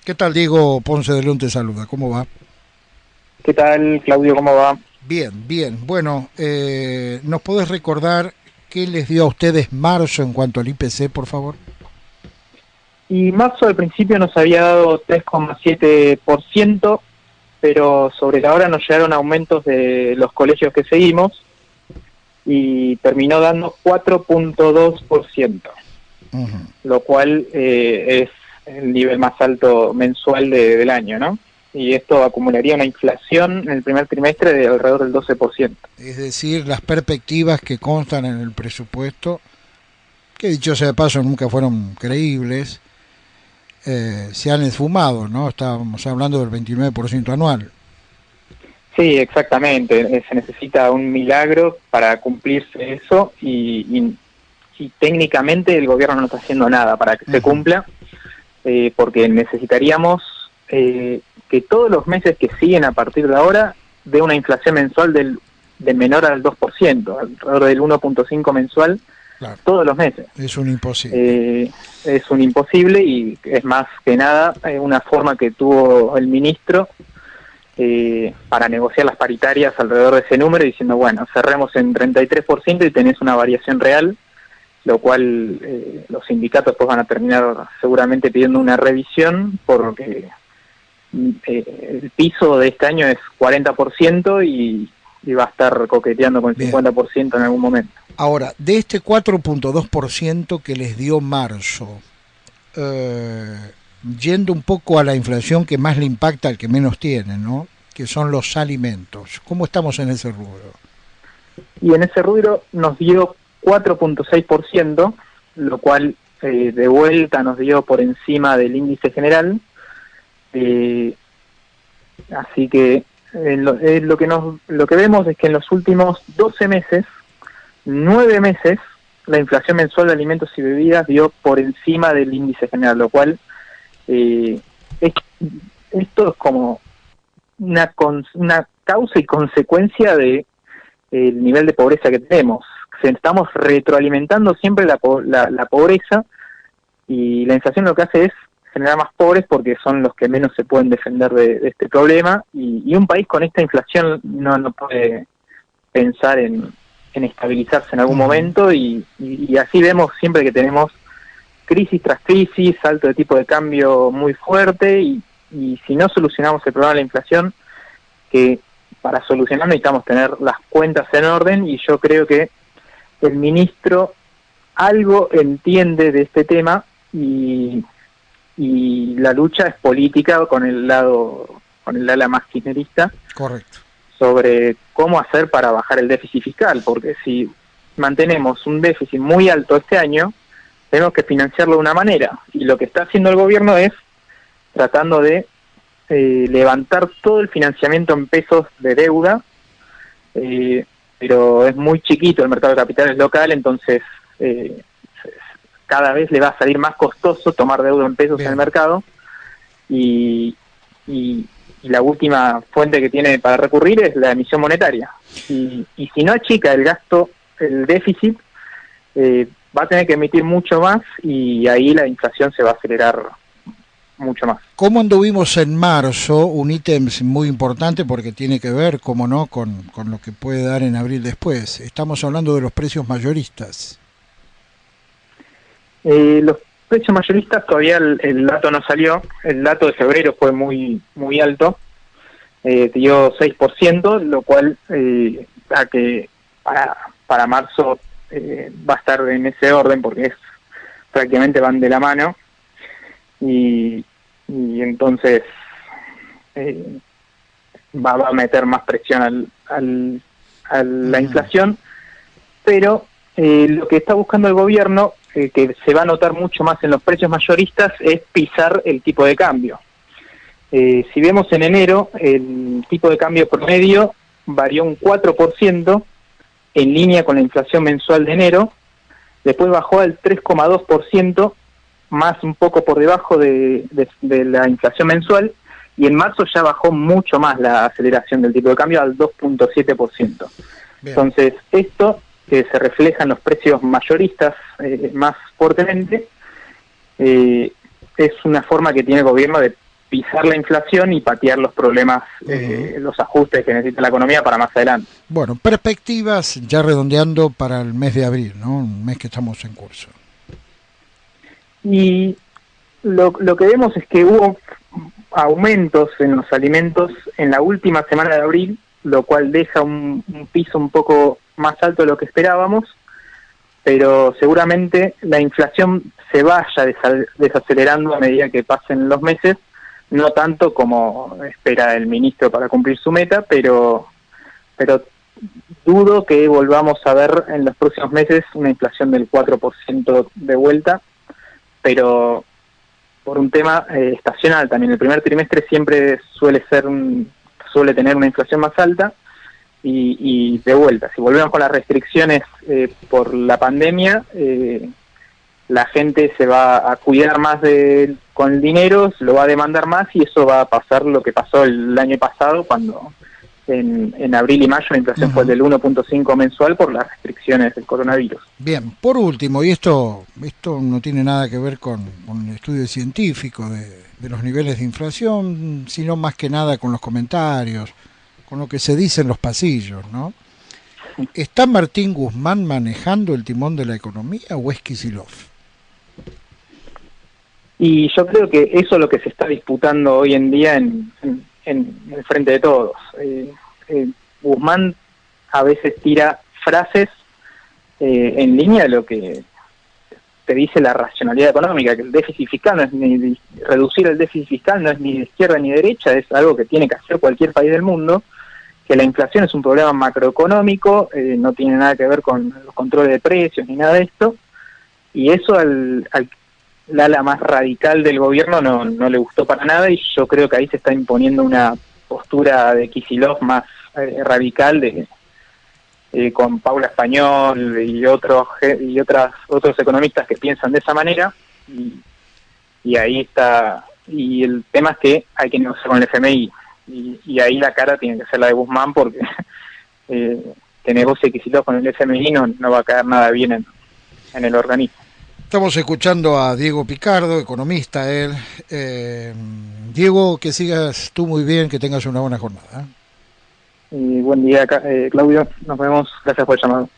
¿Qué tal, Diego? Ponce de León te saluda. ¿Cómo va? ¿Qué tal, Claudio? ¿Cómo va? Bien, bien. Bueno, ¿nos podés recordar qué les dio a ustedes marzo en cuanto al IPC, por favor? Y marzo al principio nos había dado 3,7%, pero sobre la hora nos llegaron aumentos de los colegios que seguimos y terminó dando 4,2%, Ujú. lo cual es el nivel más alto mensual del año, ¿no? Y esto acumularía una inflación en el primer trimestre de alrededor del 12%. Es decir, las perspectivas que constan en el presupuesto, que dicho sea de paso nunca fueron creíbles, se han esfumado, ¿no? Estábamos hablando del 29% anual. Sí, exactamente. Se necesita un milagro para cumplirse eso y técnicamente el gobierno no está haciendo nada para que se Ujú. cumpla, porque necesitaríamos que todos los meses que siguen a partir de ahora dé una inflación mensual de menor al 2%, alrededor del 1,5 mensual Claro, todos los meses. es un imposible. Eh, es un imposible y es más que nada una forma que tuvo el ministro para negociar las paritarias alrededor de ese número, diciendo, bueno, cerremos en 33% y tenés una variación real, lo cual los sindicatos pues van a terminar seguramente pidiendo una revisión, porque el piso de este año es 40% y va a estar coqueteando con el Bien. 50% en algún momento. Ahora, de este 4,2% que les dio marzo, eh, yendo un poco a la inflación que más le impacta al que menos tiene, ¿no? Que son los alimentos. ¿Cómo estamos en ese rubro? Y en ese rubro nos dio 4,6%, lo cual de vuelta nos dio por encima del índice general. Eh, Así que lo que vemos es que en los últimos 12 meses, 9 meses, la inflación mensual de alimentos y bebidas dio por encima del índice general, lo cual eh, es, esto es como una causa y consecuencia de el nivel de pobreza que tenemos. Estamos retroalimentando siempre la pobreza, y la inflación lo que hace es generar más pobres porque son los que menos se pueden defender de este problema, y un país con esta inflación no puede pensar en estabilizarse en algún Ujú. momento, y así vemos siempre que tenemos crisis tras crisis, salto de tipo de cambio muy fuerte, y si no solucionamos el problema de la inflación, que para solucionar necesitamos tener las cuentas en orden, y yo creo que el ministro algo entiende de este tema, y la lucha es política con el ala más kirchnerista, Correcto. sobre cómo hacer para bajar el déficit fiscal, porque si mantenemos un déficit muy alto este año, tenemos que financiarlo de una manera, y lo que está haciendo el gobierno es tratando de levantar todo el financiamiento en pesos de deuda, eh, pero es muy chiquito el mercado de capitales local, entonces eh, cada vez le va a salir más costoso tomar deuda en pesos en el Bien. mercado, y, y, y la última fuente que tiene para recurrir es la emisión monetaria. Y si no achica el gasto, el déficit, va a tener que emitir mucho más, y ahí la inflación se va a acelerar mucho más. ¿Cómo anduvimos en marzo? Un ítem muy importante porque tiene que ver, como no, con lo que puede dar en abril después. Estamos hablando de los precios mayoristas. Los precios mayoristas todavía el dato no salió, el dato de febrero fue muy alto, dio 6%, lo cual da que para marzo va a estar en ese orden, porque prácticamente van de la mano, y, y entonces eh, va a meter más presión a la Ujú. inflación, pero lo que está buscando el gobierno, que se va a notar mucho más en los precios mayoristas, es pisar el tipo de cambio. Si vemos en enero, el tipo de cambio promedio varió un 4%, en línea con la inflación mensual de enero, después bajó al 3,2%, más un poco por debajo de la inflación mensual, y en marzo ya bajó mucho más la aceleración del tipo de cambio al 2,7%. Bien. Entonces, esto que se refleja en los precios mayoristas más fuertemente, es una forma que tiene el gobierno pisar la inflación y patear los problemas, los ajustes que necesita la economía para más adelante. Bueno, perspectivas ya redondeando para el mes de abril, ¿no? Un mes que estamos en curso. Y lo que vemos es que hubo aumentos en los alimentos en la última semana de abril, lo cual deja un piso un poco más alto de lo que esperábamos, pero seguramente la inflación se vaya desacelerando a medida que pasen los meses, no tanto como espera el ministro para cumplir su meta, pero dudo que volvamos a ver en los próximos meses una inflación del 4% de vuelta, pero por un tema estacional también. El primer trimestre siempre suele tener una inflación más alta, y de vuelta, si volvemos con las restricciones por la pandemia, la gente se va a cuidar más con el dinero, lo va a demandar más, y eso va a pasar lo que pasó el año pasado, cuando en abril y mayo la inflación fue del 1.5 mensual por las restricciones del coronavirus. Bien, por último, y esto no tiene nada que ver con el estudio científico de los niveles de inflación, sino más que nada con los comentarios, con lo que se dice en los pasillos, ¿no? ¿Está Martín Guzmán manejando el timón de la economía o es Kicillof? Y yo creo que eso es lo que se está disputando hoy en día en el frente de todos. Guzmán a veces tira frases en línea de lo que te dice la racionalidad económica, que el déficit fiscal no es ni reducir el déficit fiscal no es ni de izquierda ni de derecha, es algo que tiene que hacer cualquier país del mundo, que la inflación es un problema macroeconómico, no tiene nada que ver con los controles de precios ni nada de esto, y eso al ala más radical del gobierno no le gustó para nada, y yo creo que ahí se está imponiendo una postura de Kicillof más radical, con Paula Español y otros economistas que piensan de esa manera, y ahí está. Y el tema es que hay que negociar con el FMI, y ahí la cara tiene que ser la de Guzmán, porque que negocie Kicillof con el FMI no va a caer nada bien en el organismo. Estamos escuchando a Diego Picardo, economista él. Diego, que sigas tú muy bien, que tengas una buena jornada. Y buen día, Claudio. Nos vemos. Gracias por el llamado.